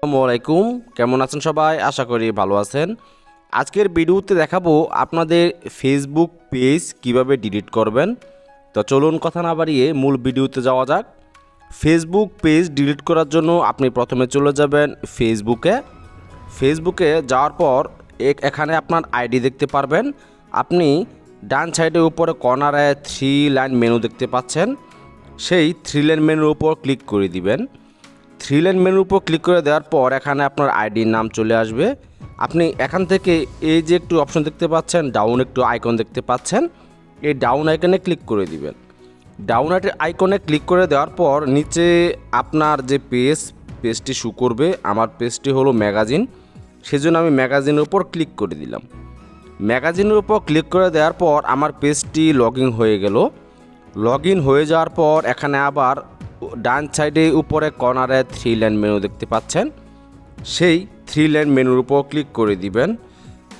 আসসালামু আলাইকুম, কেমন আছেন সবাই? আশা করি ভালো আছেন। আজকের ভিডিওতে দেখাবো আপনাদের ফেসবুক পেজ কিভাবে ডিলিট করবেন। তো চলুন কথা না বাড়িয়ে মূল ভিডিওতে যাওয়া যাক। ফেসবুক পেজ ডিলিট করার জন্য আপনি প্রথমে চলে যাবেন ফেসবুকে যাওয়ার পর এখানে আপনার আইডি দেখতে পারবেন। আপনি ডান সাইডের উপরে কর্নারে 3 লাইন মেনু দেখতে পাচ্ছেন, সেই 3 লাইন মেনুর উপর ক্লিক করে দিবেন। 3 লাইন মেনুর উপর ক্লিক করে দেওয়ার পর এখানে আপনার আইডির নাম চলে আসবে। আপনি এখান থেকে এই যে একটু অপশন দেখতে পাচ্ছেন, ডাউন একটু আইকন দেখতে পাচ্ছেন, এই ডাউন আইকনে ক্লিক করে দিবেন। ডাউন আইকনে ক্লিক করে দেওয়ার পর নিচে আপনার যে পেজটি শো করবে। আমার পেজটি হলো ম্যাগাজিন, সেজন্য আমি ম্যাগাজিনের উপর ক্লিক করে দিলাম। ম্যাগাজিনের উপর ক্লিক করে দেওয়ার পর আমার পেজটি লগ ইন হয়ে গেল। লগ ইন হয়ে যাওয়ার পর এখানে আবার ডান সাইডে উপরে কর্নারে 3 লাইন মেনু দেখতে পাচ্ছেন, সেই 3 লাইন মেনুর উপর ক্লিক করে দিবেন।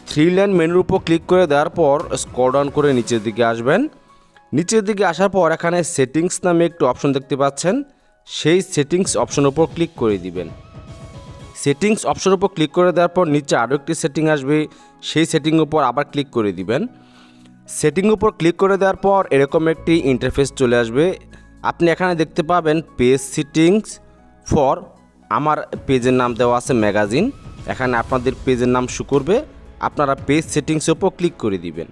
3 লাইন মেনুর উপর ক্লিক করে দেওয়ার পর স্ক্রল ডাউন করে নিচের দিকে আসবেন। নিচের দিকে আসার পর এখানে সেটিংস নামে একটু অপশন দেখতে পাচ্ছেন, সেই সেটিংস অপশনের উপর ক্লিক করে দিবেন। সেটিংস অপশনের উপর ক্লিক করে দেওয়ার পর নিচে আরও একটি সেটিং আসবে, সেই সেটিংয়ের উপর আবার ক্লিক করে দিবেন। সেটিং উপর ক্লিক করে দেওয়ার পর এরকম একটি ইন্টারফেস চলে আসবে। আপনি এখানে দেখতে পাবেন পেজ সেটিংস ফর, আমার পেজের নাম দেওয়া আছে ম্যাগাজিন। এখানে আপনাদের পেজের নাম শো করবে, আপনারা পেজ সেটিংসের উপর ক্লিক করে দিবেন।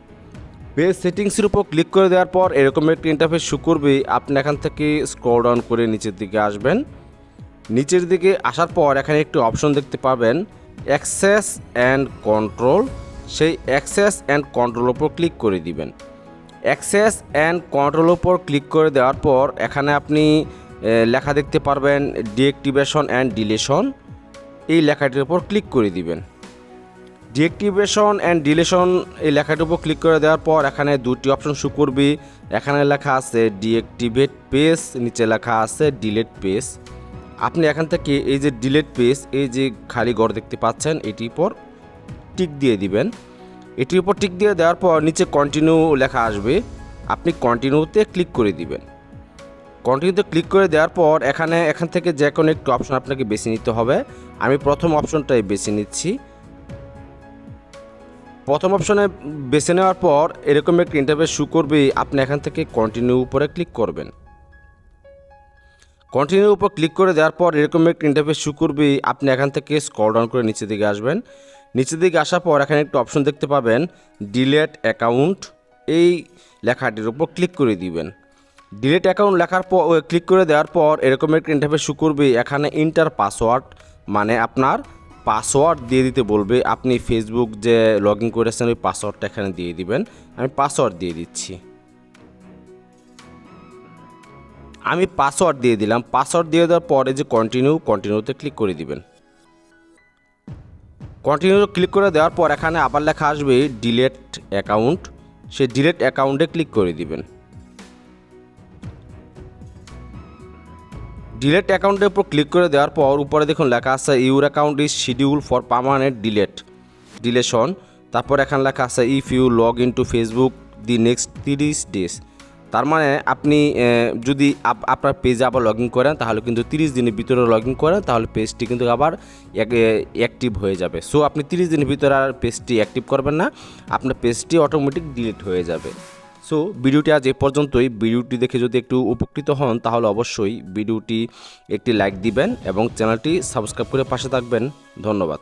পেজ সেটিংসের উপর ক্লিক করে দেওয়ার পর এরকম একটি ইন্টারফেস শো করবে। আপনি এখান থেকে স্ক্রল ডাউন করে নিচের দিকে আসবেন। নিচের দিকে আসার পর এখানে একটি অপশন দেখতে পাবেন অ্যাক্সেস অ্যান্ড কন্ট্রোল, সেই অ্যাক্সেস অ্যান্ড কন্ট্রোল উপর ক্লিক করে দিবেন। অ্যাক্সেস অ্যান্ড কন্ট্রোল উপর ক্লিক করে দেওয়ার পর এখানে আপনি লেখা দেখতে পারবেন ডিঅ্যাক্টিভেশন অ্যান্ড ডিলেশন, এই লেখাটির উপর ক্লিক করে দিবেন। ডিঅ্যাক্টিভেশন অ্যান্ড ডিলেশন এই লেখাটির উপর ক্লিক করে দেওয়ার পর এখানে দুটি অপশন শো করবে। এখানে লেখা আছে ডিঅ্যাক্টিভেট পেজ, নিচে লেখা আছে ডিলেট পেজ। আপনি এখান থেকে এই যে ডিলেট পেজ, এই যে খালি ঘর দেখতে পাচ্ছেন, এটির উপর টিক দিয়ে দিবেন। এটির উপর টিক দিয়ে দেওয়ার পর নিচে কন্টিনিউ লেখা আসবে, আপনি কন্টিনিউতে ক্লিক করে দিবেন। কন্টিনিউতে ক্লিক করে দেওয়ার পর এখান থেকে যে কোনো একটি অপশন আপনাকে বেছে নিতে হবে। আমি প্রথম অপশনটাই বেছে নিচ্ছি। প্রথম অপশনে বেছে নেওয়ার পর এরকম একটি ইন্টারফেস শো করবে। আপনি এখান থেকে কন্টিনিউ উপরে ক্লিক করবেন। কন্টিনিউর উপর ক্লিক করে দেওয়ার পর এরকম একটি ইন্টারফেস শো করবে। আপনি এখান থেকে স্ক্রল ডাউন করে নিচের দিকে আসবেন। নিচের দিকে আসার পর এখানে একটা অপশন দেখতে পাবেন ডিলেট অ্যাকাউন্ট, এই লেখাটির উপর ক্লিক করে দিবেন। ডিলেট অ্যাকাউন্ট লেখার পর ক্লিক করে দেওয়ার পর এরকম একটা ইন্টারফেস শো করবে। এখানে ইন্টার পাসওয়ার্ড, মানে আপনার পাসওয়ার্ড দিয়ে দিতে বলবে। আপনি ফেসবুক যে লগ ইন করেছেন ওই পাসওয়ার্ডটা এখানে দিয়ে দিবেন। আমি পাসওয়ার্ড দিয়ে দিচ্ছি। আমি পাসওয়ার্ড দিয়ে দিলাম। পাসওয়ার্ড দিয়ে দেওয়ার পরে যে কন্টিনিউতে ক্লিক করে দিবেন। কন্টিনিউ ক্লিক করে দেওয়ার পর এখানে আবার লেখা আসবে ডিলেট অ্যাকাউন্ট, সেই ডিলেট অ্যাকাউন্টে ক্লিক করে দিবেন। ডিলেট অ্যাকাউন্টের উপর ক্লিক করে দেওয়ার পর উপরে দেখুন লেখা আছে your account is schedule for permanent deletion. তারপর এখানে লেখা আছে if you log in to Facebook the next 30 days. তার মানে আপনি যদি আপনার পেজে আবার লগ ইন করেন, তাহলে কিন্তু 30 দিনের ভিতরে লগ ইন করেন, তাহলে পেজটি কিন্তু আবার অ্যাক্টিভ হয়ে যাবে। সো আপনি 30 দিনের ভিতরে আর পেজটি অ্যাক্টিভ করবেন না, আপনার পেজটি অটোমেটিক ডিলিট হয়ে যাবে। সো ভিডিওটি আজ এ পর্যন্তই। ভিডিওটি দেখে যদি একটু উপকৃত হন তাহলে অবশ্যই ভিডিওটি একটি লাইক দিবেন এবং চ্যানেলটি সাবস্ক্রাইব করে পাশে থাকবেন। ধন্যবাদ।